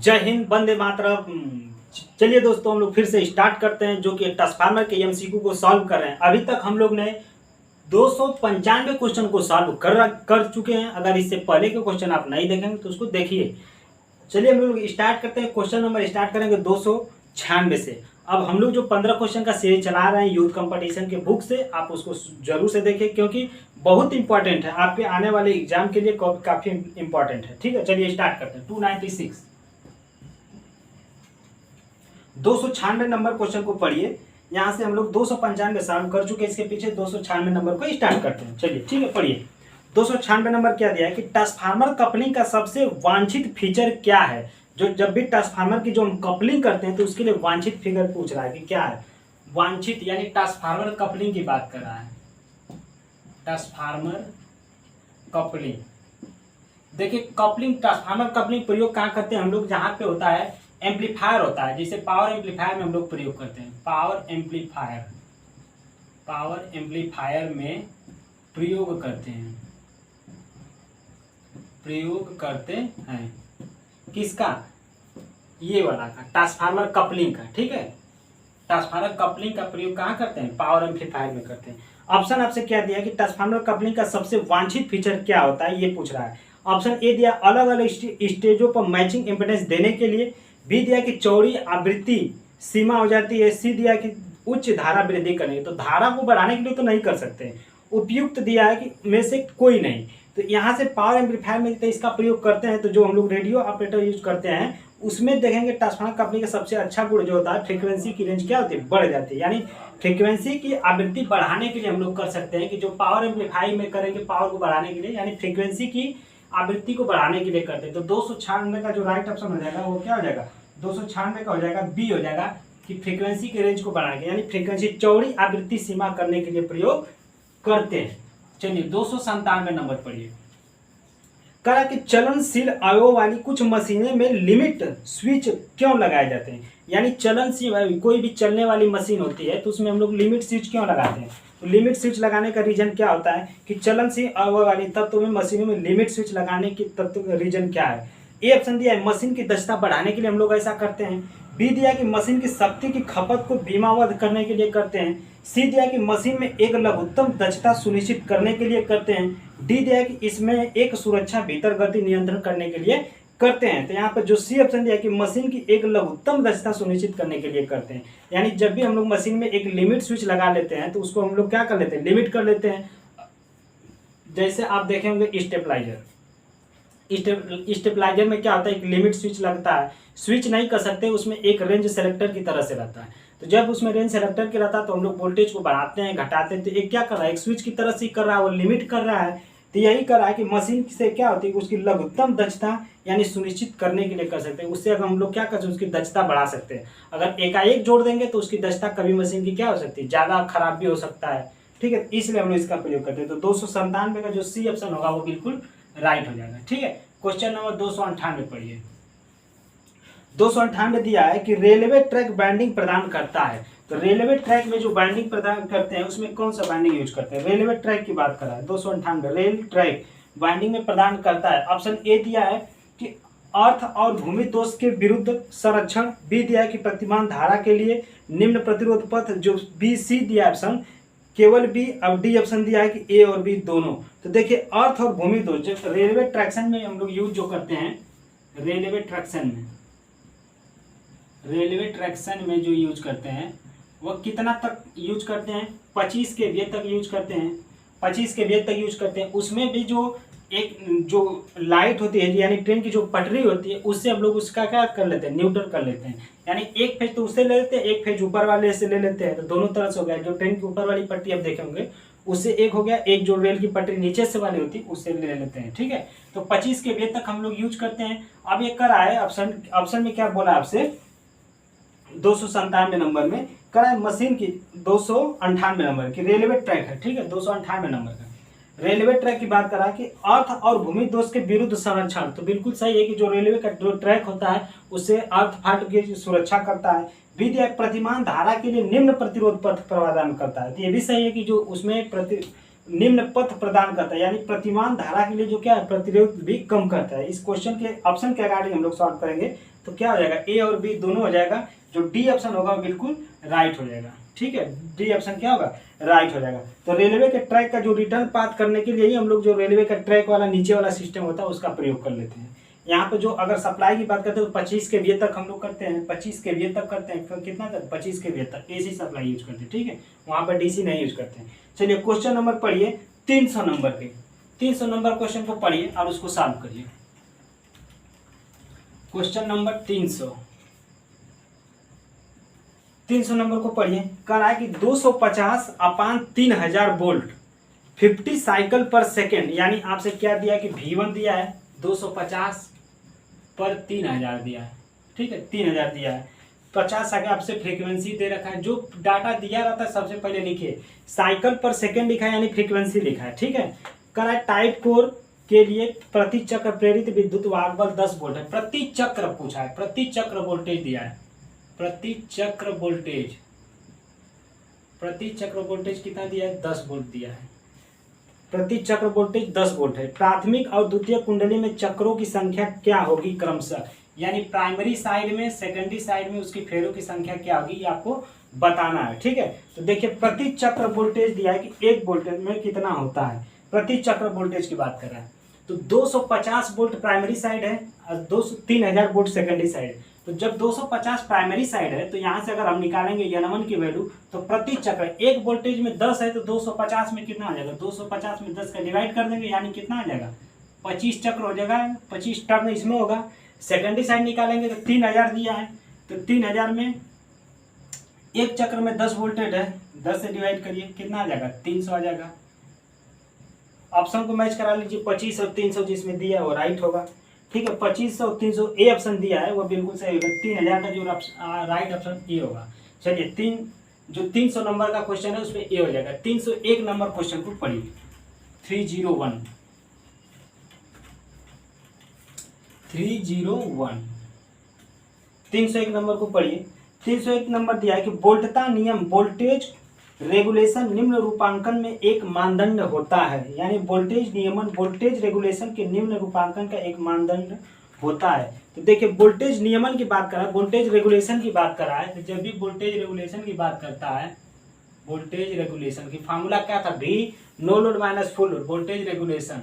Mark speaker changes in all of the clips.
Speaker 1: जय हिंद, वंदे मातरम। चलिए दोस्तों, हम लोग फिर से स्टार्ट करते हैं जो कि ट्रांसफार्मर के एमसीक्यू को सॉल्व कर रहे हैं। अभी तक हम लोग ने 295 क्वेश्चन को सॉल्व कर चुके हैं। अगर इससे पहले के क्वेश्चन आप नहीं देखेंगे तो उसको देखिए। चलिए हम लोग स्टार्ट करते हैं। क्वेश्चन नंबर स्टार्ट करेंगे 296 से। अब हम लोग जो 15 क्वेश्चन का सीरीज चला रहे हैं यूथ कंपटीशन के बुक से, आप उसको जरूर से देखिए क्योंकि बहुत इंपॉर्टेंट है आपके आने वाले एग्जाम के लिए, काफी इंपॉर्टेंट है। ठीक है, चलिए स्टार्ट करते हैं। 296 नंबर क्वेश्चन को पढ़िए। यहाँ से हम लोग 295 सॉल्व कर चुके हैं, इसके पीछे 296 नंबर को स्टार्ट करते हैं। चलिए ठीक है, पढ़िए। 296 नंबर क्या दिया है कि ट्रांसफार्मर कपलिंग का सबसे वांछित फीचर क्या है। जो जब भी ट्रांसफार्मर की जो हम कपलिंग करते हैं तो उसके लिए वांछित फिगर पूछ रहा है कि क्या है वांछित, यानी ट्रांसफार्मर कपलिंग की बात कर रहा है। ट्रांसफार्मर कपलिंग, देखिए कपलिंग, ट्रांसफार्मर कपलिंग प्रयोग कहाँ करते हैं हम लोग, जहाँ पे होता है एम्पलीफायर होता है। जैसे पावर एम्पलीफायर में हम लोग प्रयोग करते हैं। पावर एम्पलीफायर में प्रयोग करते हैं किसका, ये वाला का, ट्रांसफार्मर कपलिंग का। ठीक है, ट्रांसफार्मर कपलिंग का प्रयोग कहाँ करते हैं, पावर एम्पलीफायर में करते हैं। ऑप्शन आपसे क्या दिया कि ट्रांसफार्मर कपलिंग का सबसे वांछित फीचर क्या होता है, ये पूछ रहा है। ऑप्शन ए दिया अलग अलग स्टेजों पर मैचिंग इंपेडेंस देने के लिए। बी दिया कि चौड़ी आवृत्ति सीमा हो जाती है। सी दिया कि उच्च धारा वृद्धि करने, तो धारा को बढ़ाने के लिए तो नहीं कर सकते। उपयुक्त दिया है कि में से कोई नहीं। तो यहाँ से पावर एम्पलीफायर में तो इसका प्रयोग करते हैं, तो जो हम लोग रेडियो ऑपरेटर यूज करते हैं उसमें देखेंगे ट्रांसफार्मर कंपनी का सबसे अच्छा गुण जो होता है, फ्रीक्वेंसी की रेंज क्या होती है, बढ़ जाती है। यानी फ्रीक्वेंसी की आवृत्ति बढ़ाने के लिए हम लोग कर सकते हैं कि जो पावर एम्पलीफाई में करेंगे पावर को बढ़ाने के लिए, यानी फ्रीक्वेंसी की आवृत्ति को बढ़ाने के लिए करते हैं। तो 296 का जो राइट ऑप्शन हो जाएगा वो क्या हो जाएगा, 296 का हो जाएगा बी हो जाएगा कि फ्रीक्वेंसी के रेंज को बढ़ाने के, यानी फ्रीक्वेंसी चौड़ी आवृत्ति सीमा करने के लिए प्रयोग करते हैं। चलिए 297 नंबर पढ़िए। कहा कि चलनशील अवयव वाली कुछ मशीनें में लिमिट स्विच क्यों लगाए जाते हैं। यानी चलनशील कोई भी चलने वाली मशीन होती है तो उसमें हम लोग लिमिट स्विच क्यों लगाते हैं। तो लिमिट स्विच लगाने का रीजन क्या होता है कि चलनशील अवयव वाली तत्व में मशीनों में लिमिट स्विच लगाने की तत्व का रीजन क्या है। ए ऑप्शन दिया है मशीन की दक्षता बढ़ाने के लिए हम लोग ऐसा करते हैं। बी दिया कि मशीन की शक्ति की खपत को बीमावद्ध करने के लिए करते हैं। सी दिया कि मशीन में एक लघुत्तम दक्षता सुनिश्चित करने के लिए करते हैं। डी दिया कि इसमें एक सुरक्षा भीतर गति नियंत्रण करने के लिए करते हैं। तो यहाँ पर जो सी ऑप्शन दिया कि मशीन की एक लघुत्तम दक्षता सुनिश्चित करने के लिए करते हैं। यानी जब भी हम लोग मशीन में एक लिमिट स्विच लगा लेते हैं तो उसको हम लोग क्या कर लेते हैं, लिमिट कर लेते हैं। जैसे आप देखे होंगे स्टेबलाइजर में क्या होता है, एक लिमिट स्विच लगता है। स्विच नहीं कर सकते, उसमें एक रेंज सेलेक्टर की तरह से रहता है। तो जब उसमें रेंज सेलेक्टर के रहता है तो हम लोग वोल्टेज को बढ़ाते हैं घटाते हैं। तो एक क्या कर रहा है, एक स्विच की तरह से कर रहा है, वो लिमिट कर रहा है। तो यही कर रहा है कि मशीन से क्या होती है, उसकी लघुत्तम दक्षता यानी सुनिश्चित करने के लिए कर सकते हैं। उससे अगर हम लोग क्या कर सकते हैं, उसकी दक्षता बढ़ा सकते हैं। अगर एकाएक जोड़ देंगे तो उसकी दक्षता कभी मशीन की क्या हो सकती है, ज़्यादा खराब भी हो सकता है। ठीक है, इसलिए हम लोग इसका प्रयोग करते हैं। तो 297 का जो सी ऑप्शन होगा वो बिल्कुल राइट हो जाएगा। ठीक है, क्वेश्चन नंबर 298 पढ़िए। 298 दिया है कि रेलवे ट्रैक बाइंडिंग प्रदान करता है। तो रेलवे ट्रैक में जो बाइंडिंग प्रदान करते हैं उसमें कौन सा बाइंडिंग यूज करते हैं, रेलवे ट्रैक की बात कर रहा है। 298 रेल ट्रैक बाइंडिंग में प्रदान करता है। ऑप्शन ए दिया है कि अर्थ और भूमि दोष के विरुद्ध संरक्षण। बी दिया है कि प्रतिमान धारा के लिए निम्न प्रतिरोध पथ, जो बी सी दिया ऑप्शन केवल बी। अब डी ऑप्शन दिया है कि ए और बी दोनों। तो देखिए अर्थ और भूमि दोष जो रेलवे ट्रैक्शन में हम लोग यूज जो करते हैं, रेलवे ट्रैक्शन में जो यूज करते हैं वो कितना तक यूज करते हैं, 25 kVA तक यूज करते हैं। 25 kVA तक यूज करते हैं। उसमें भी जो लाइट होती है यानी ट्रेन की जो पटरी होती है उससे हम लोग उसका क्या कर लेते हैं, न्यूट्रल कर लेते हैं। यानी एक फेज तो उससे ले लेते हैं, एक फेज ऊपर वाले से ले लेते हैं। तो दोनों तरह से हो गया। जो ट्रेन की ऊपर वाली पटरी आप देखेंगे उससे एक हो गया, एक जो रेल की पटरी नीचे से वाली होती है उससे ले लेते हैं। ठीक है, तो 25 kVA तक हम लोग यूज करते हैं। अब ये कर रहा है ऑप्शन में क्या बोला आपसे, 297 नंबर में करा है मशीन की 298 नंबर की रेलवे ट्रैक है। ठीक है, 298 नंबर का रेलवे ट्रैक की बात करा कि अर्थ और भूमि दोष के विरुद्ध संरक्षण। तो बिल्कुल सही है कि जो रेलवे का जो ट्रैक होता है उससे अर्थ फाट की सुरक्षा करता है। बी दिया प्रतिमान धारा के लिए निम्न प्रतिरोध पथ प्रदान करता है। तो ये भी सही है कि जो उसमें निम्न पथ प्रदान करता है, यानी प्रतिमान धारा के लिए जो क्या है प्रतिरोध भी कम करता है। इस क्वेश्चन के ऑप्शन के अकॉर्डिंग हम लोग सॉल्व करेंगे तो क्या हो जाएगा, ए और बी दोनों हो जाएगा, जो डी ऑप्शन होगा वो बिल्कुल राइट हो जाएगा। ठीक है, डी ऑप्शन क्या होगा, राइट हो जाएगा। तो रेलवे के ट्रैक का जो रिटर्न पाथ करने के लिए ही हम लोग जो रेलवे का ट्रैक वाला नीचे वाला सिस्टम होता है उसका प्रयोग कर लेते हैं। यहाँ पे जो अगर सप्लाई की बात करते हैं तो 25 kVA तक हम लोग करते हैं, 25 kVA तक करते हैं, कितना तक, 25 kVA तक एसी सप्लाई यूज करते हैं। ठीक है, वहाँ पर डीसी नहीं यूज करते हैं। चलिए क्वेश्चन नंबर पढ़िए 300 नंबर के, 300 नंबर क्वेश्चन को पढ़िए और उसको सॉल्व करिए। क्वेश्चन नंबर 300 नंबर को पढ़िए। कह रहा है कि 250 अपान 3000 वोल्ट 50 साइकिल पर सेकेंड, यानी आपसे क्या दिया कि V1 दिया है 250 पर 3000 दिया है। ठीक है, 3000 दिया है, 50 आगे आपसे फ्रीक्वेंसी दे रखा है। जो डाटा दिया रहता है सबसे पहले लिखिए, साइकिल पर सेकेंड लिखा है यानी फ्रीक्वेंसी लिखा है। ठीक है, कह रहा है टाइट कोर के लिए प्रति चक्र प्रेरित विद्युत वाहक बल 10 वोल्ट है। प्रति चक्र पूछा है, प्रति चक्र वोल्टेज दिया है, प्रति चक्र वोल्टेज, प्रति चक्र वोल्टेज कितना दिया है, 10 वोल्ट दिया है। प्रति चक्र वोल्टेज 10 वोल्ट है। प्राथमिक और द्वितीय कुंडली में चक्रों की संख्या क्या होगी क्रमशः, यानी प्राइमरी साइड में सेकेंडरी साइड में उसकी फेरों की संख्या क्या होगी ये आपको बताना है। ठीक है, तो देखिए प्रति चक्र वोल्टेज दिया है कि एक वोल्टेज में कितना होता है, प्रति चक्र वोल्टेज की बात कर रहा है। तो 250 वोल्ट प्राइमरी साइड है और 3000 वोल्ट सेकेंडरी साइड है। तो जब 250 प्राइमरी साइड है तो यहाँ से अगर हम निकालेंगे N1 की वैल्यू तो प्रति चक्र एक वोल्टेज में 10 है तो 250 में कितना आ जाएगा, 250 में 10 का डिवाइड कर देंगे यानी कितना आ जाएगा, 25 चक्र हो जाएगा, 25 टर्न इसमें होगा। सेकेंडरी साइड निकालेंगे तो 3000 दिया है, तो 3000 में एक चक्र में 10 वोल्टेज है, 10 से डिवाइड करिए कितना आ जाएगा, 300 आ जाएगा। ऑप्शन को मैच करा लीजिए, 25 और 300 जिसमें दिया है वो राइट होगा। ठीक है, 25 और 300 ए ऑप्शन दिया है वो बिल्कुल सही होगा। 3000 का जो राइट ऑप्शन ए होगा। चलिए जो 300 नंबर का क्वेश्चन है उसमें ए हो जाएगा। 301 नंबर क्वेश्चन को पढ़िए। 301 301 नंबर को पढ़िए। 301 नंबर दिया है कि वोल्टता नियम वोल्टेज रेगुलेशन निम्न रूपांकन में एक मानदंड होता है, यानी वोल्टेज नियमन वोल्टेज रेगुलेशन के निम्न रूपांकन का एक मानदंड होता है। तो देखिए वोल्टेज नियमन की बात कर रहा है, वोल्टेज रेगुलेशन की बात कर रहा है। तो जब भी वोल्टेज रेगुलेशन की बात करता है, वोल्टेज रेगुलेशन की फार्मूला क्या था, V no load minus full load. Voltage regulation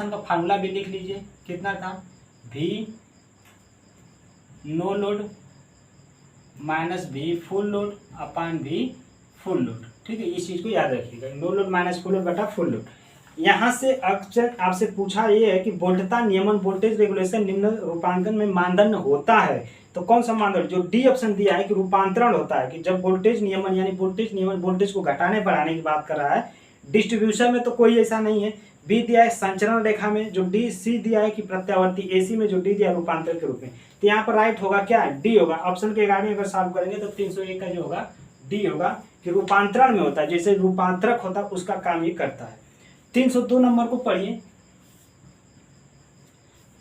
Speaker 1: का फार्मूला भी लिख लीजिए, कितना था, V no load minus V full load upon V full load. ठीक है, इस चीज को याद रखिएगा, no load minus full load बटा फुल लोड। यहाँ से अक्सर आपसे पूछा ये है कि वोल्टता नियमन वोल्टेज रेगुलेशन निम्न रूपांकन में मानदंड होता है। तो कौन सा मानदंड, जो डी ऑप्शन दिया है कि रूपांतरण होता है, कि जब वोल्टेज नियमन यानी वोल्टेज नियमन वोल्टेज को घटाने बढ़ाने की बात कर रहा है। डिस्ट्रीब्यूशन में तो कोई ऐसा नहीं है। बी दिया है संचरण रेखा में, जो डी सी दिया है कि प्रत्यावर्ती, एसी में जो डी दिया रूपांतर के रूप में। तो यहाँ पर राइट होगा क्या, डी होगा। ऑप्शन के अगाड़ी अगर सॉल्व करेंगे तो 301 का जो होगा डी होगा, कि रूपांतरण में होता है, जैसे रूपांतरक होता है उसका काम ये करता है। 302 नंबर को पढ़िए।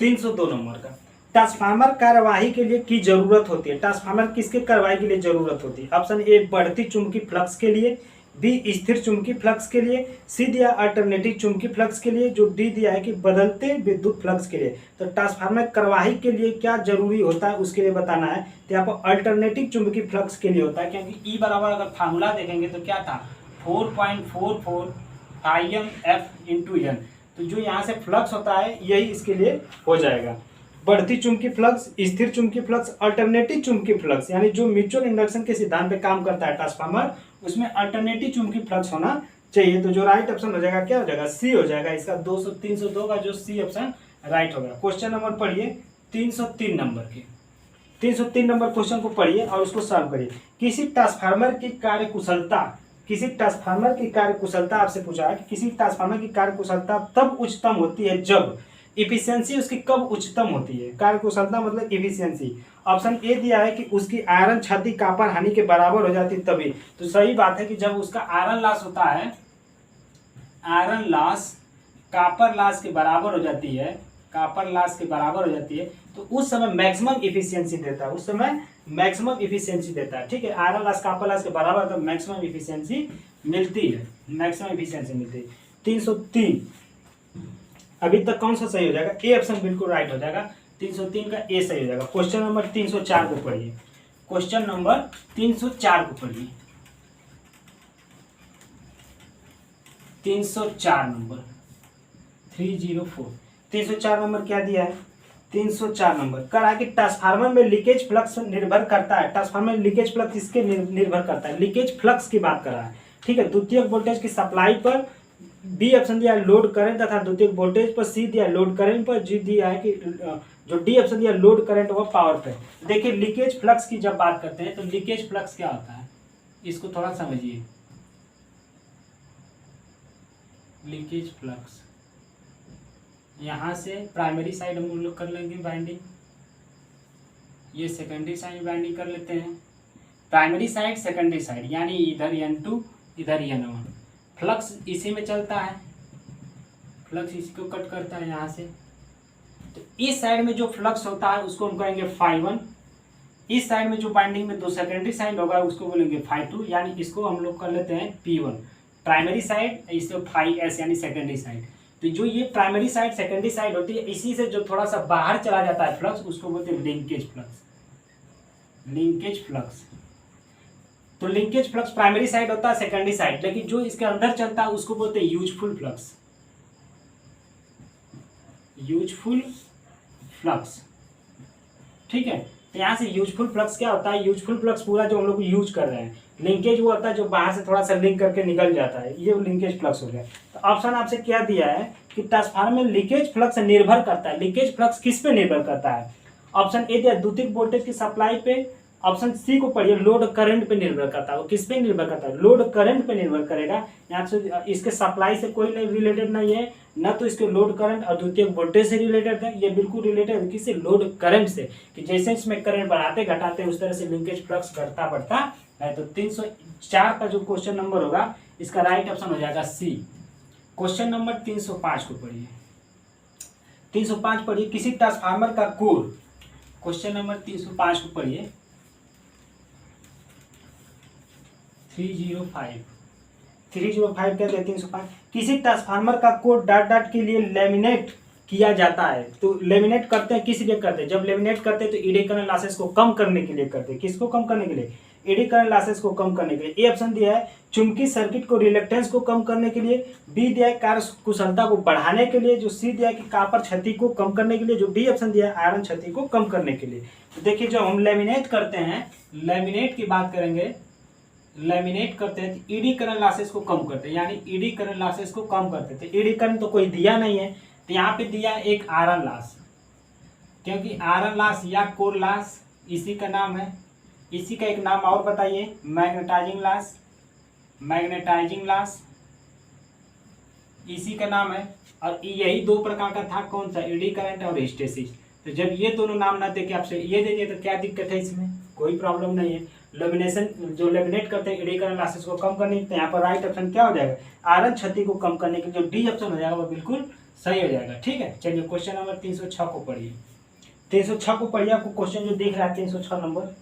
Speaker 1: 302 नंबर का, ट्रांसफार्मर कार्यवाही के लिए की जरूरत होती है। ट्रांसफार्मर किसके कार्यवाही के लिए जरूरत होती है, ऑप्शन ए बढ़ती चुंबकीय फ्लक्स के लिए, बी स्थिर चुंबकीय फ्लक्स के लिए, सी दिया अल्टरनेटिव चुंबकीय फ्लक्स के लिए, जो डी दिया है कि बदलते विद्युत फ्लक्स के लिए। तो ट्रांसफार्मर कार्यवाही के लिए क्या जरूरी होता है उसके लिए बताना है। तो यहाँ पर अल्टरनेटिव चुंबकीय फ्लक्स के लिए होता है, क्योंकि ई बराबर अगर फार्मूला देखेंगे तो क्या था, 4.44 IMF इंटू एन। तो जो यहाँ से फ्लक्स होता है यही इसके लिए हो जाएगा। बढ़ती चुंबकीय फ्लक्स, स्थिर चुंबकीय फ्लक्स, अल्टरनेटिव चुंबकीय फ्लक्स, यानी जो म्यूचुअल इंडक्शन के सिद्धांत पे काम करता है ट्रांसफार्मर, उसमें अल्टरनेटिव चुंबकीय फ्लक्स होना चाहिए। तो जो राइट ऑप्शन हो जाएगा क्या हो जाएगा, सी हो जाएगा। इसका 302 का जो सी ऑप्शन राइट होगा। क्वेश्चन नंबर पढ़िए 303 नंबर के। 303 नंबर क्वेश्चन को पढ़िए और उसको सॉल्व करिए। किसी ट्रांसफार्मर की कार्यकुशलता आपसे पूछा है कि किसी ट्रांसफार्मर की कार्यकुशलता तब उच्चतम होती है जब, इफिशियंसी उसकी कब उच्चतम होती है, कार्यकुशलता मतलब इफिशियंसी। ऑप्शन ए दिया है कि उसकी आयरन क्षति कॉपर हानि के बराबर हो जाती तभी। तो सही बात है कि जब उसका आयरन लॉस होता है, आयरन लॉस कॉपर लॉस के बराबर हो जाती है, कॉपर लॉस के बराबर हो जाती है, तो उस समय मैक्सिमम इफिशियंसी देता है, उस समय मैक्सिमम इफिशियंसी देता है। ठीक है, आयरन लॉस कॉपर लॉस के बराबर तो मैक्सिमम इफिशियंसी मिलती है, मैक्सिमम इफिशियंसी मिलती है। 303 अभी तक कौन सा सही हो जाएगा, ए ऑप्शन बिल्कुल राइट हो जाएगा। 303 का ए सही हो जाएगा। क्वेश्चन नंबर 304 को पढ़िए। क्वेश्चन नंबर 304 को पढ़िए। 304 नंबर 304 304 नंबर क्या दिया है? 304 नंबर कह रहा है कि ट्रांसफार्मर में लीकेज फ्लक्स निर्भर करता है। ट्रांसफार्मर में लीकेज फ्लक्स इसके निर्भर करता है। लीकेज फ्लक्स की बात कर रहा है, ठीक है। द्वितीयक वोल्टेज की सप्लाई पर बी ऑप्शन दिया लोड करंट तथा द्वितीयक वोल्टेज पर सी दिया लोड करंट पर, जी दिया है कि जो डी ऑप्शन दिया लोड करंट व पावर पे। देखिए लीकेज फ्लक्स की जब बात करते हैं तो लीकेज फ्लक्स क्या होता है, इसको थोड़ा समझिए। लीकेज फ्लक्स यहाँ से प्राइमरी साइड हम लोग कर लेंगे बाइंडिंग, ये सेकेंडरी साइड बाइंडिंग कर लेते हैं। प्राइमरी साइड सेकेंडरी साइड यानी इधर N2 इधर N1। फ्लक्स इसी में चलता है, फ्लक्स इसी को कट करता है यहाँ से। तो इस साइड में जो फ्लक्स होता है उसको हम कहेंगे φ1। इस साइड में जो बाइंडिंग में दो सेकेंडरी साइड होगा उसको बोलेंगे φ2, यानी इसको हम लोग कर लेते हैं P1 प्राइमरी साइड, इसको φs यानी सेकेंडरी साइड। तो जो ये प्राइमरी साइड सेकेंडरी साइड होती है, इसी से जो थोड़ा सा बाहर चला जाता है फ्लक्स उसको बोलते हैं लिंकेज फ्लक्स। लिंकेज फ्लक्स, तो लिंकेज फ्लक्स प्राइमरी साइड होता है सेकेंडरी साइड, लेकिन जो इसके अंदर चलता है उसको बोलते हैं यूजफुल फ्लक्स। यूजफुल फ्लक्स, ठीक है। तो यहाँ से यूजफुल फ्लक्स क्या होता है? यूजफुल फ्लक्स पूरा जो हम लोग यूज कर रहे हैं। लिंकेज वो होता है जो बाहर से थोड़ा सा लिंक करके निकल जाता है, ये लिंकेज फ्लक्स हो गया। तो ऑप्शन आपसे क्या दिया है कि ट्रांसफार्मर में लीकेज फ्लक्स निर्भर करता है। लीकेज फ्लक्स किस पे निर्भर करता है? ऑप्शन ए दिया द्वितीयक वोल्टेज की सप्लाई पे। ऑप्शन सी को पढ़िए लोड करंट पे निर्भर करता है। वो किस पे निर्भर करता है? लोड करंट पे निर्भर करेगा। यहाँ से इसके सप्लाई से कोई रिलेटेड नहीं है, न तो इसके लोड करंट और द्वितीयक वोल्टेज से रिलेटेड है। ये बिल्कुल रिलेटेड है किससे? लोड करंट से, कि जैसे इसमें करंट बढ़ाते घटाते उस तरह से लिंकेज फ्लक्स घटता बढ़ता है। तो 304 का जो क्वेश्चन नंबर होगा इसका राइट ऑप्शन हो जाएगा सी। क्वेश्चन नंबर 305 को पढ़िए। 305 पढ़िए। किसी ट्रांसफार्मर का कोर, क्वेश्चन नंबर 305 को पढ़िए। 305 कहते हैं 305। किसी ट्रांसफार्मर का कोर डॉट डॉट के लिए लेमिनेट किया जाता है। तो लेमिनेट करते हैं किस लिए करते हैं? जब लेमिनेट करते हैं तो एडी करंट लॉसेस को कम करने के लिए करते हैं। किसको कम करने के लिए? एडी करंट लॉसेस को कम करने के लिए। ए ऑप्शन दिया है चुंबकीय सर्किट को रिलेक्टेंस को कम करने के लिए। बी दिया है कार्य कुशलता को बढ़ाने के लिए। जो सी दिया है कि कॉपर क्षति को कम करने के लिए। जो डी ऑप्शन दिया है आयरन क्षति को कम करने के लिए। तो देखिए जब हम लेमिनेट करते हैं, लेमिनेट की बात करेंगे, लेमिनेट करते हैं तो ईडी करंट लॉसेस को कम करते हैं, यानी ईडी करंट लॉसेस को कम करते हैं। तो ईडी करंट तो कोई दिया नहीं है, तो यहाँ पे दिया एक आयरन लॉस, क्योंकि आयरन लॉस या कोर लॉस इसी का नाम है। इसी का एक नाम और बताइए, मैग्नेटाइजिंग लॉस। मैग्नेटाइजिंग लॉस इसी का नाम है। और यही दो प्रकार का था, कौन सा? ईडी करंट और हिस्टेसिस। तो जब ये दोनों नाम ना दे के आपसे ये दे दिए तो क्या दिक्कत है? इसमें कोई प्रॉब्लम नहीं है। लेमिनेशन जो लेमिनेट करते हैं एडी करंट लॉसेस को कम करने, तो यहाँ पर राइट ऑप्शन क्या हो जाएगा? आयरन क्षति को कम करने के लिए जो डी ऑप्शन हो जाएगा वो बिल्कुल सही हो जाएगा। ठीक है, चलिए क्वेश्चन नंबर 306 को पढ़िए। 306 को पढ़िए। आपको क्वेश्चन जो दिख रहा है 306 नंबर,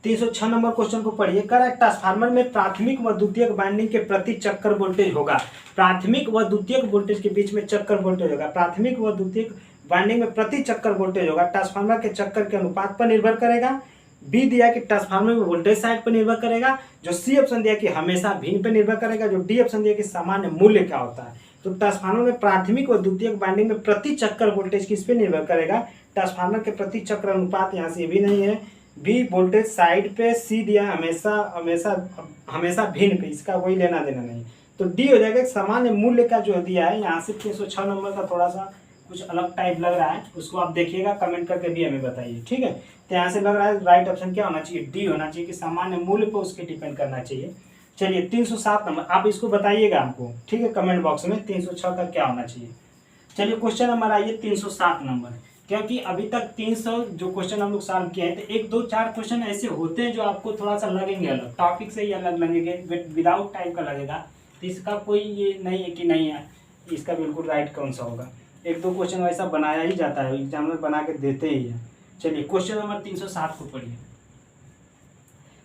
Speaker 1: 306 नंबर क्वेश्चन को पढ़िए। कह रहा है ट्रांसफार्मर में प्राथमिक व द्वितीयक वाइंडिंग के प्रति चक्कर वोल्टेज होगा। प्राथमिक व द्वितीयक वोल्टेज के बीच में चक्कर वोल्टेज होगा। प्राथमिक व द्वितीयक वाइंडिंग में प्रति चक्कर वोल्टेज होगा। ट्रांसफार्मर के चक्कर के अनुपात पर निर्भर करेगा। बी दिया कि ट्रांसफार्मर में वोल्टेज साइड पर निर्भर करेगा। जो सी ऑप्शन दिया कि हमेशा भिन्न पर निर्भर करेगा। जो डी ऑप्शन दिया कि सामान्य मूल्य क्या होता है। तो ट्रांसफार्मर में प्राथमिक व द्वितीयक वाइंडिंग में प्रति चक्कर वोल्टेज किस पे निर्भर करेगा? ट्रांसफार्मर के प्रति चक्र अनुपात, यहाँ से भी नहीं है। बी वोल्टेज साइड पे। सी दिया हमेशा भिन्न पे, इसका कोई लेना देना नहीं। तो डी हो जाएगा सामान्य मूल्य का जो दिया है। यहाँ से 306 नंबर का थोड़ा सा कुछ अलग टाइप लग रहा है, उसको आप देखिएगा, कमेंट करके भी हमें बताइए। ठीक है, तो यहाँ से लग रहा है राइट ऑप्शन क्या होना चाहिए? डी होना चाहिए, कि सामान्य मूल्य पर उसके डिपेंड करना चाहिए। चलिए 307 नंबर, आप इसको बताइएगा हमको, ठीक है, कमेंट बॉक्स में 306 का क्या होना चाहिए। चलिए क्वेश्चन नंबर आइए 307 नंबर। क्योंकि अभी तक 300 जो क्वेश्चन हम लोग सॉल्व किए हैं, तो 1 2 4 क्वेश्चन ऐसे होते हैं जो आपको थोड़ा सा लगेंगे अलग, टॉपिक से ही अलग लगेंगे, विदाउट टाइप का लगेगा। तो इसका कोई ये नहीं है कि नहीं है इसका बिल्कुल राइट कौन सा होगा। 1 2 क्वेश्चन वैसा बनाया ही जाता है, एग्जामिनर बना के देते ही है। चलिए क्वेश्चन नंबर 307 को पढ़िए।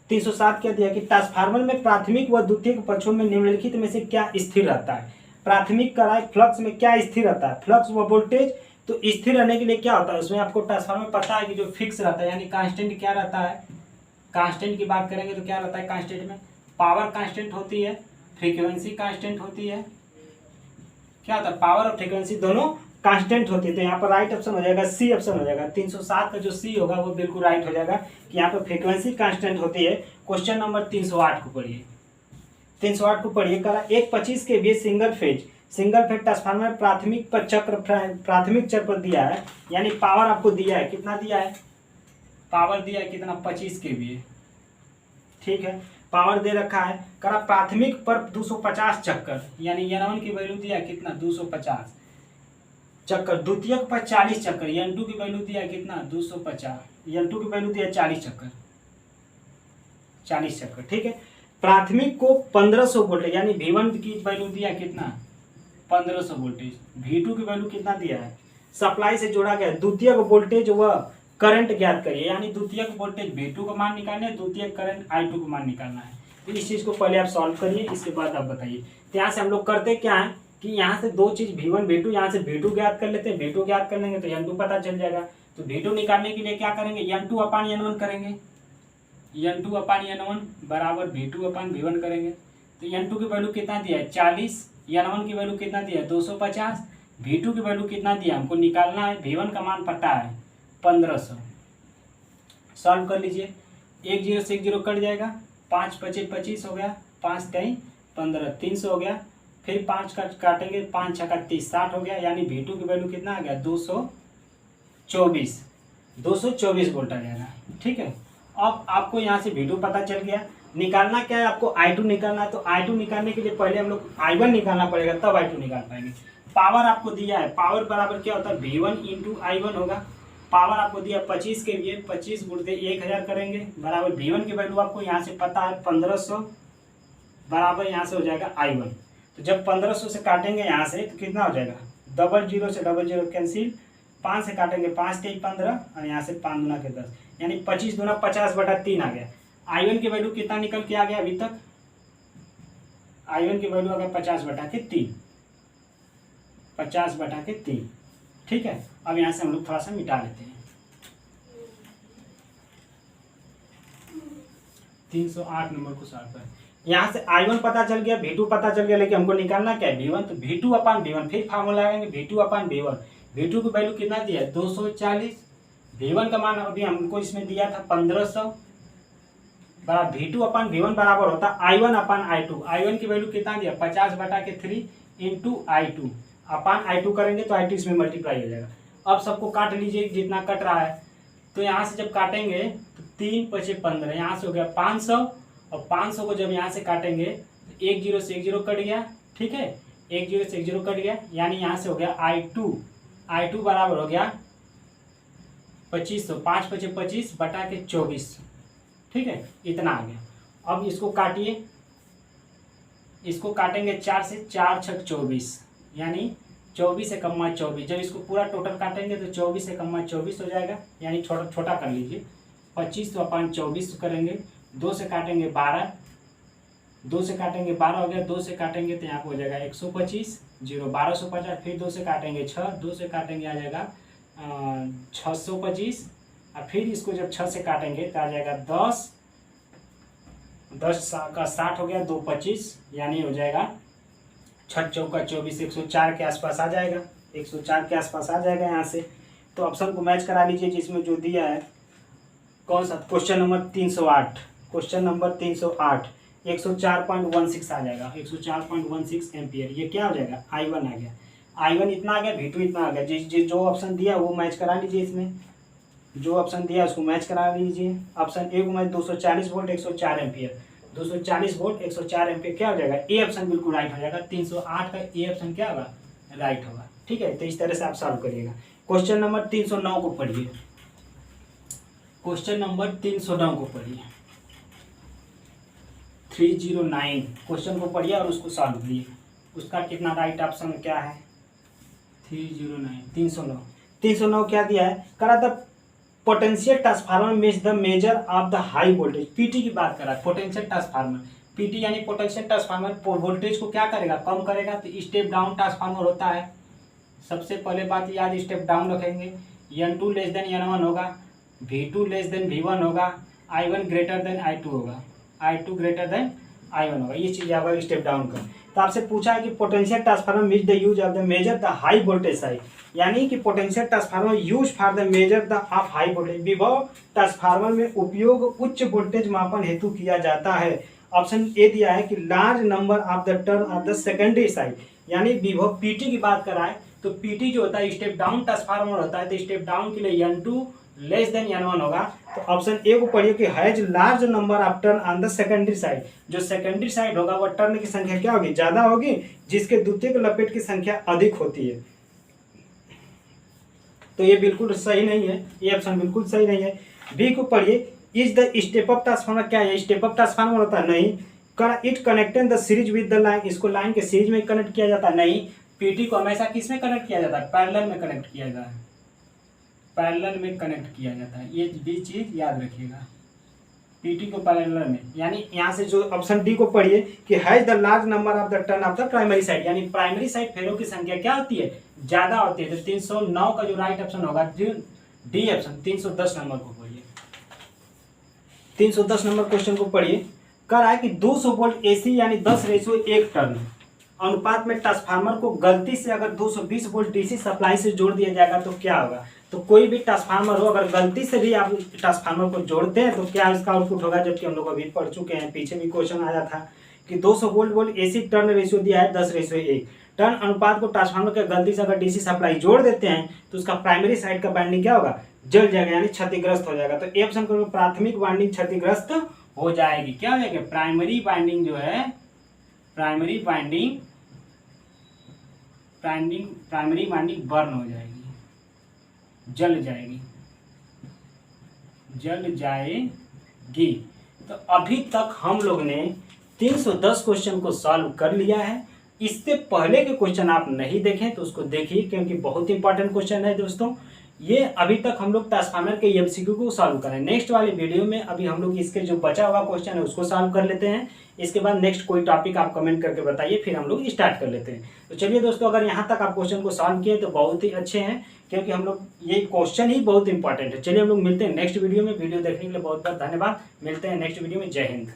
Speaker 1: 307 क्या दिया कि ट्रांसफार्मर में प्राथमिक व द्वितीयक पक्षों में निम्नलिखित में से क्या स्थिर रहता है? प्राथमिक का फ्लक्स में क्या स्थिर रहता है? फ्लक्स व वोल्टेज। तो स्थिर रहने के लिए क्या होता है, उसमें आपको ट्रांसफार्मर पता है कि जो फिक्स रहता है यानी कांस्टेंट क्या रहता है, कांस्टेंट की बात करेंगे तो क्या रहता है कांस्टेंट में, पावर कांस्टेंट होती है, फ्रीक्वेंसी कांस्टेंट होती है, क्या होता है पावर और फ्रीक्वेंसी दोनों कांस्टेंट होती है। तो यहाँ पर राइट ऑप्शन हो जाएगा सी ऑप्शन हो जाएगा, 307 का जो सी होगा वो बिल्कुल राइट हो जाएगा कि यहाँ पर फ्रीक्वेंसी कांस्टेंट होती है। क्वेश्चन नंबर 308 को पढ़िए, 308 को पढ़िए। करा एक 25 kVA सिंगल फेज ट्रांसफार्मर प्राथमिक चर पर दिया है, यानी पावर आपको दिया है, कितना दिया है, पावर दिया है कितना 25 kVA, ठीक है, पावर दे रखा है। करा प्राथमिक पर 250 चक्कर, यानी N1 की वैल्यू दिया कितना 250 चक्कर, द्वितीयक पर 40 चक्कर, N2 की वैल्यू दिया कितना 250, N2 की वैल्यू दिया 40 चक्कर, 40 चक्कर, ठीक है। प्राथमिक को 1500 वोल्टेज यानी V1 की वैल्यू दिया कितना 1500 वोल्टेज, V2 की वैल्यू कितना दिया है, सप्लाई से जोड़ा गया। द्वितीयक वोल्टेज व करंट ज्ञात करिए, यानी द्वितीयक वोल्टेज V2 का मान निकालना है, द्वितीयक करंट I2 का मान निकालना है। तो इस चीज को पहले आप सॉल्व करिए, इसके बाद आप बताइए। तो यहाँ से हम लोग करते क्या है कि यहाँ से दो चीज V1 V2, यहाँ से V2 ज्ञात कर लेते हैं, V2 ज्ञात कर लेंगे तो N2 पता चल जाएगा। तो V2 निकालने के लिए क्या करेंगे, N2 अपान N1 करेंगे, N2 अपान N1 बराबर V2 अपान V1 करेंगे। तो N2 की वैल्यू कितना दिया है 40, N1 की वैल्यू कितना दिया है 250, V2 की वैल्यू कितना दिया हमको निकालना है, V1 का मान पता है 1500। सॉल्व कर लीजिए, 1 0 से 1 0 कट जाएगा, 5 25 25 हो गया, 5 3 15 300 हो गया, फिर 5 काटेंगे, 5 6 30 60 हो गया, यानी V2 की वैल्यू कितना आ गया 224 वोल्ट आ जाएगा, ठीक है। अब आपको यहाँ से V2 पता चल गया, निकालना क्या है आपको I2 निकालना है। तो I2 निकालने के लिए पहले हम लोग I1 निकालना पड़ेगा, तब I2 निकाल पाएंगे। पावर आपको दिया है, पावर बराबर क्या होता है V1 इंटू I1 होगा। पावर आपको दिया 25 kVA, 25 गुणित 1000 करेंगे बराबर V1 की वैल्यू आपको यहाँ से पता है 1500 बराबर यहाँ से हो जाएगा I1। तो जब 1500 से काटेंगे यहाँ से तो कितना हो जाएगा, 00 से 00 कैंसिल, 5 से काटेंगे 5 3 15 और यहाँ से 5 दूना के 10, यानी 25 दूना 50/3 आ गया। I1 की वैल्यू कितना निकल के आ गया अभी तक, I1 की वैल्यू आ गया 50/3, 50/3, ठीक है। अब यहाँ से हम लोग थोड़ा सा मिटा लेते हैं, 308 नंबर को सॉल्व करें। यहाँ से I1 पता चल गया, V2 पता चल गया, लेकिन हमको निकालना क्या है V1। तो V2 अपान V1, फिर फार्मूला लगाएंगे V2 अपान V1। V2 की वैल्यू कितना दिया है 240, V1 का मान अभी हमको इसमें दिया था 1500 बराबर V2 अपान V1 बराबर होता I1 अपान I2। I1 की वैल्यू कितना दिया 50/3 इंटू I2 अपान I2 करेंगे तो I2 इसमें मल्टीप्लाई हो जाएगा। अब सबको काट लीजिए जितना कट रहा है। तो यहाँ से जब काटेंगे तो 3 5 15, यहाँ से हो गया 500 और 500 को जब यहाँ से काटेंगे तो 1 0 से 1 0 कट गया, ठीक है, 1 0 से 1 0 कट गया, यानी यहाँ से हो गया I2 बराबर हो गया 2500, 5 5 25 बटा के 24, ठीक है, इतना आ गया। अब इसको काटिए, इसको काटेंगे 4 से, 4 6 24, यानी 24 से कम्मा 24। जब इसको पूरा टोटल काटेंगे तो 24 से कम्मा 24 हो जाएगा, यानी छोटा कर लीजिए, 25 तो अपान 24 करेंगे, 2 से काटेंगे 12, 2 से काटेंगे 12 हो गया, 2 से काटेंगे तो यहाँ पर हो जाएगा 125, 1250, फिर 2 से काटेंगे 6, 2 से काटेंगे आ जाएगा 625, और फिर इसको जब 6 से काटेंगे तो आ जाएगा 10 का 60 हो गया, 2 25, यानी हो जाएगा 6 चौका 24, 104 के आसपास आ जाएगा, 104 के आसपास आ जाएगा यहाँ से। तो ऑप्शन को मैच करा लीजिए जिसमें जो दिया है, कौन सा, क्वेश्चन नंबर 308, क्वेश्चन नंबर 308 104.16 आ जाएगा, 104.16 एम्पियर। ये क्या हो जाएगा I1 आ गया, I1 इतना आ गया, V2 इतना आ गया। जो ऑप्शन दिया वो मैच करा लीजिए, इसमें जो ऑप्शन दिया उसको मैच करा लीजिए। ऑप्शन ए को match 240 volt 104 ampere, 240 volt 104 ampere क्या हो जाएगा, ए ऑप्शन बिल्कुल राइट हो जाएगा। 308 का ए ऑप्शन क्या होगा, राइट होगा, ठीक है। तो इस तरह से आप सॉल्व करिएगा। क्वेश्चन नंबर 309 को पढ़िए, क्वेश्चन नंबर 309 को पढ़िए, 309 क्वेश्चन को पढ़िए और उसको सॉल्व करिए। उसका कितना राइट ऑप्शन क्या है, 309 क्या दिया है, करा था पोटेंशियल ट्रांसफार्मर मेज the measure of the high voltage. PT की बात कर रहा है, पोटेंशियल ट्रांसफार्मर, पीटी यानी पोटेंशियल ट्रांसफार्मर वोल्टेज को क्या करेगा, कम करेगा। तो स्टेप डाउन ट्रांसफार्मर होता है, सबसे पहले बात याद, स्टेप डाउन रखेंगे, n2 लेस देन n1 होगा, v2 लेस देन v1 होगा, i1 ग्रेटर देन i2 होगा, i2 ग्रेटर देन i1 होगा। ये चीज़ होगा स्टेप डाउन का। तो आपसे पूछा है कि potential transformer meet the use of the measure the high voltage side, यानी कि potential transformer use for the measure the of high voltage, विभव ट्रांसफार्मर में उपयोग उच्च वोल्टेज मापन हेतु किया जाता है। ऑप्शन ए दिया है कि large number of the turn off the secondary side, यानी विभव पीटी की बात कराए तो पीटी जो होता है स्टेप डाउन ट्रांसफार्मर होता है, तो स्टेप डाउन के लिए n2 लेस देन n1 होगा। तो ऑप्शन ए को पढ़िए कि has large number of turn on the secondary side, जो सेकेंडरी साइड होगा वह टर्न की संख्या क्या होगी, ज्यादा होगी, जिसके द्वितीयक लपेट की संख्या अधिक होती है। तो ये बिल्कुल सही नहीं है, ये ऑप्शन बिल्कुल सही नहीं है। बी को पढ़िए, is the step up transformer, क्या है स्टेप अप ट्रांसफार्मर होता है, नहीं। It connected the series with the line, इसको लाइन के सीरीज में कनेक्ट किया जाता है, नहीं। पीटी को हमेशा किस में कनेक्ट किया जाता है, पैरेलल में कनेक्ट किया जाता है, पैरेलल में कनेक्ट किया जाता है, ये भी चीज याद रखिएगा, पीटी को पैरेलल में। यानी यहाँ से जो ऑप्शन डी को पढ़िए कि has the large number of the turn off the primary side, यानी प्राइमरी साइड फेरों की संख्या क्या होती है, ज्यादा होती है। तो 309 का जो राइट ऑप्शन होगा डी ऑप्शन, 310 नंबर को पढ़िए, 310 नंबर क्वेश्चन को पढ़िए। कह रहा है कि 200 वोल्ट एसी यानी 10:1 टर्न अनुपात में ट्रांसफार्मर को गलती से अगर 220 वोल्ट डीसी सप्लाई से जोड़ दिया जाएगा तो क्या होगा। तो कोई भी ट्रांसफार्मर हो, अगर गलती से भी आप ट्रांसफार्मर को जोड़ते हैं तो क्या इसका आउटपुट होगा, जबकि हम लोग अभी पढ़ चुके हैं, पीछे भी क्वेश्चन आया था कि 200 वोल्ट एसी टर्न रेशियो दिया है 10:1। टर्न अनुपात को ट्रांसफार्मर के गलती से अगर डीसी सप्लाई जोड़ देते हैं तो उसका प्राइमरी साइड का वाइंडिंग क्या होगा, जल जाएगा, यानी क्षतिग्रस्त हो जाएगा। तो ए ऑप्शन को प्राथमिक वाइंडिंग क्षतिग्रस्त हो जाएगी, क्या हो जाएगा, प्राइमरी वाइंडिंग जो है, प्राइमरी वाइंडिंग बर्न हो जाएगी, जल जाएगी, जल जाएगी। तो अभी तक हम लोग ने 310 क्वेश्चन को सॉल्व कर लिया है। इससे पहले के क्वेश्चन आप नहीं देखें तो उसको देखिए, क्योंकि बहुत इंपॉर्टेंट क्वेश्चन है दोस्तों। ये अभी तक हम लोग ट्रांसफार्मर के एमसीक्यू को सॉल्व करें। नेक्स्ट वाली वीडियो में अभी हम लोग इसके जो बचा हुआ क्वेश्चन है उसको सॉल्व कर लेते हैं। इसके बाद नेक्स्ट कोई टॉपिक आप कमेंट करके बताइए, फिर हम लोग स्टार्ट कर लेते हैं। तो चलिए दोस्तों, अगर यहाँ तक आप क्वेश्चन को सॉल्व किए तो बहुत ही अच्छे हैं, क्योंकि हम लोग ये क्वेश्चन ही बहुत इंपॉर्टेंट है। चलिए हम लोग मिलते हैं नेक्स्ट वीडियो में। वीडियो देखने के लिए बहुत बहुत धन्यवाद। मिलते हैं नेक्स्ट वीडियो में। जय हिंद।